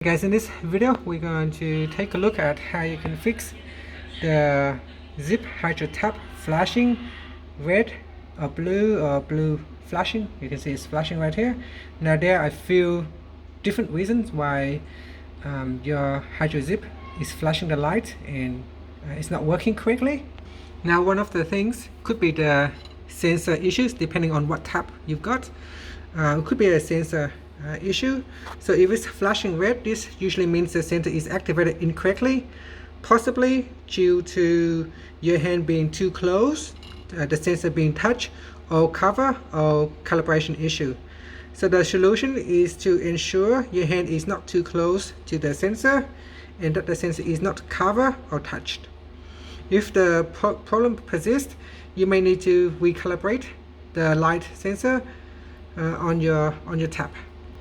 Guys, in this video we're going to take a look at how you can fix the Zip HydroTap flashing red or blue flashing. You can see it's flashing right here. Now there are a few different reasons why your Hydro Zip is flashing the light and it's not working correctly. Now one of the things could be the sensor issues depending on what tap you've got. It could be a sensor issue. So if it's flashing red, this usually means the sensor is activated incorrectly, possibly due to your hand being too close, the sensor being touched, or cover or calibration issue. So the solution is to ensure your hand is not too close to the sensor and that the sensor is not covered or touched. If the problem persists, you may need to recalibrate the light sensor on your tap.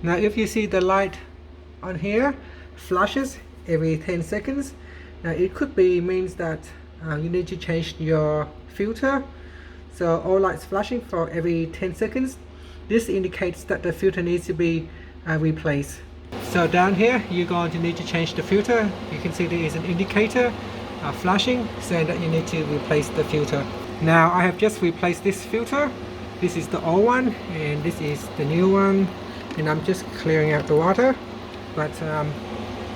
Now if you see the light on here flashes every 10 seconds, now it could be means that you need to change your filter. So all lights flashing for every 10 seconds. This indicates that the filter needs to be replaced. So down here you're going to need to change the filter. You can see there is an indicator flashing saying that you need to replace the filter. Now I have just replaced this filter. This is the old one and this is the new one, and I'm just clearing out the water. But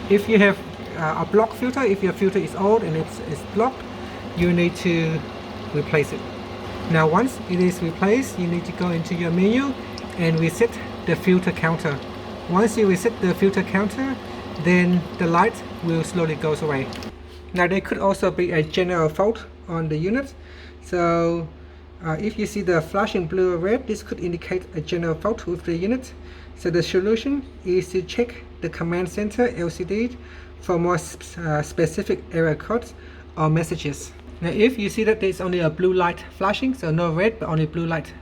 if you have a blocked filter, if your filter is old and it's blocked, you need to replace it. Now once it is replaced, you need to go into your menu and reset the filter counter. Once you reset the filter counter, then the light will slowly go away. Now there could also be a general fault on the unit. So if you see the flashing blue or red, this could indicate a general fault with the unit. So the solution is to check the command center LCD for more specific error codes or messages. Now if you see that there's only a blue light flashing, so no red but only blue light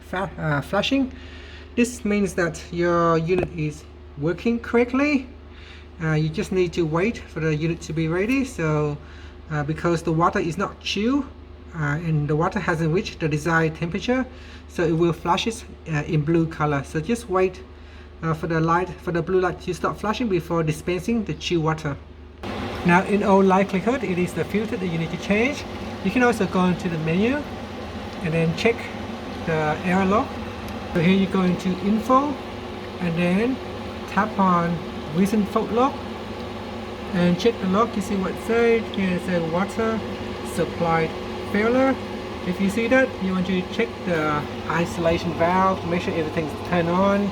flashing, this means that your unit is working correctly. You just need to wait for the unit to be ready. So because the water is not chill, and the water hasn't reached the desired temperature, so it will flashes in blue color. So just wait for the blue light to stop flashing before dispensing the chill water. Now in all likelihood it is the filter that you need to change. You can also go into the menu and then check the error log. So here you go into info and then tap on recent fault log and check the log to see what it says. Here it says water supply failure. If you see that, you want to check the isolation valve, make sure everything's turned on.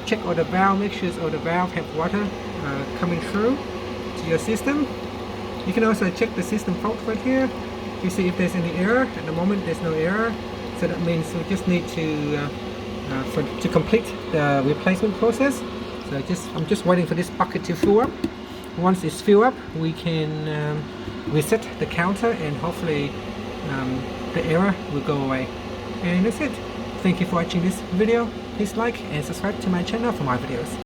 Check all the valve, make sure all the valve have water coming through to your system. You can also check the system fault right here. You see if there's any error. At the moment there's no error, so that means we just need to complete the replacement process. So I'm just waiting for this bucket to fill up. Once it's filled up, we can reset the counter and hopefully the error will go away. And that's it. Thank you for watching this video. Please like and subscribe to my channel for more videos.